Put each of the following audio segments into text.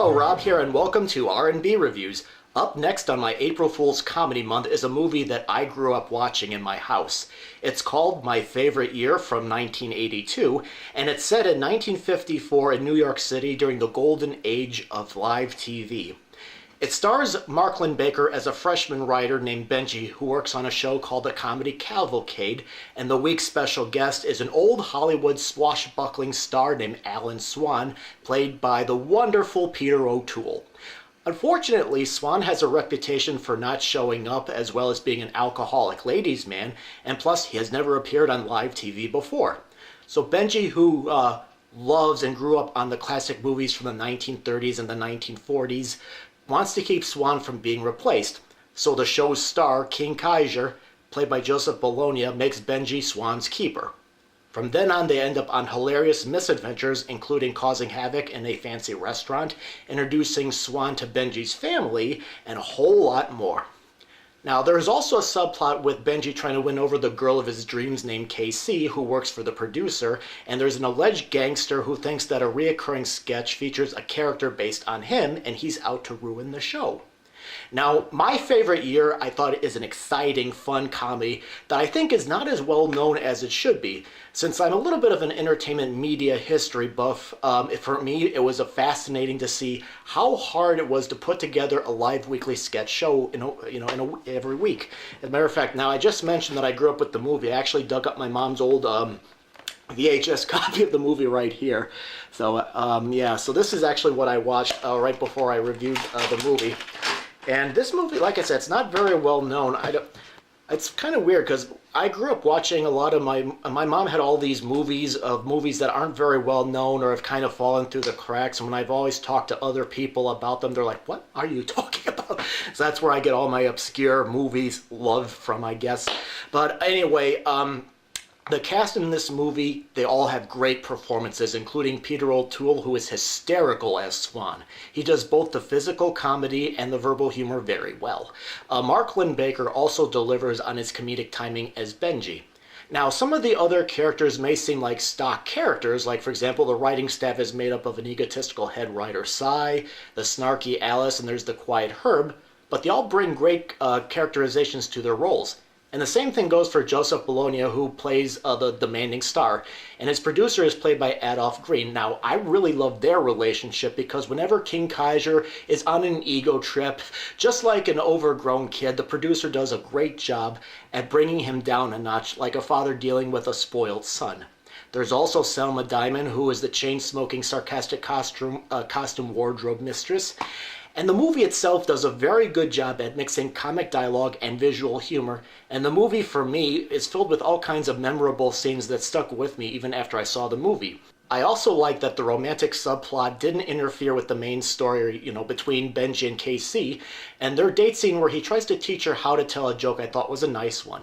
Hello, Rob here, and welcome to R&B Reviews. Up next on my April Fool's Comedy Month is a movie that I grew up watching in my house. It's called My Favorite Year from 1982, and it's set in 1954 in New York City during the golden age of live TV. It stars Mark Linn-Baker as a freshman writer named Benjy who works on a show called The Comedy Cavalcade, and the week's special guest is an old Hollywood swashbuckling star named Alan Swan, played by the wonderful Peter O'Toole. Unfortunately, Swan has a reputation for not showing up, as well as being an alcoholic ladies' man, and plus he has never appeared on live TV before. So Benjy, who loves and grew up on the classic movies from the 1930s and the 1940s, wants to keep Swan from being replaced. So the show's star, King Kaiser, played by Joseph Bologna, makes Benjy Swan's keeper. From then on, they end up on hilarious misadventures, including causing havoc in a fancy restaurant, introducing Swan to Benjy's family, and a whole lot more. Now, there is also a subplot with Benjy trying to win over the girl of his dreams named KC, who works for the producer, and there's an alleged gangster who thinks that a reoccurring sketch features a character based on him, and he's out to ruin the show. Now, My Favorite Year, I thought, is an exciting, fun comedy that I think is not as well known as it should be. Since I'm a little bit of an entertainment media history buff, for me it was fascinating to see how hard it was to put together a live weekly sketch show every week. As a matter of fact, now I just mentioned that I grew up with the movie. I actually dug up my mom's old VHS copy of the movie right here. So yeah, so this is actually what I watched right before I reviewed the movie. And this movie, like I said, it's not very well known. It's kind of weird because I grew up watching a lot of my mom had all these movies that aren't very well known or have kind of fallen through the cracks. And when I've always talked to other people about them, they're like, "What are you talking about?" So that's where I get all my obscure movies love from, I guess. But anyway, the cast in this movie, they all have great performances, including Peter O'Toole, who is hysterical as Swan. He does both the physical comedy and the verbal humor very well. Mark Linn-Baker also delivers on his comedic timing as Benjy. Now, some of the other characters may seem like stock characters, like, for example, the writing staff is made up of an egotistical head writer, Cy, the snarky Alice, and there's the quiet Herb, but they all bring great characterizations to their roles. And the same thing goes for Joseph Bologna, who plays the demanding star. And his producer is played by Adolph Green. Now, I really love their relationship because whenever King Kaiser is on an ego trip, just like an overgrown kid, the producer does a great job at bringing him down a notch, like a father dealing with a spoiled son. There's also Selma Diamond, who is the chain-smoking, sarcastic costume wardrobe mistress. And the movie itself does a very good job at mixing comic dialogue and visual humor, and the movie, for me, is filled with all kinds of memorable scenes that stuck with me even after I saw the movie. I also like that the romantic subplot didn't interfere with the main story, between Benjy and KC, and their date scene where he tries to teach her how to tell a joke I thought was a nice one.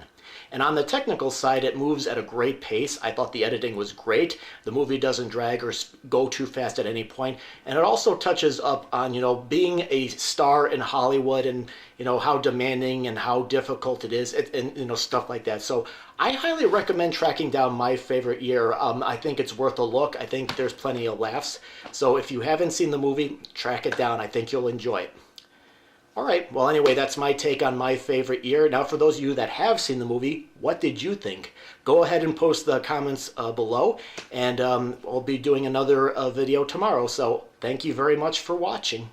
And on the technical side, it moves at a great pace. I thought the editing was great. The movie doesn't drag or go too fast at any point. And it also touches up on, being a star in Hollywood and, how demanding and how difficult it is and stuff like that. So I highly recommend tracking down My Favorite Year. I think it's worth a look. I think there's plenty of laughs. So if you haven't seen the movie, track it down. I think you'll enjoy it. Alright, well anyway, that's my take on My Favorite Year. Now for those of you that have seen the movie, what did you think? Go ahead and post the comments below, and I'll be doing another video tomorrow, so thank you very much for watching.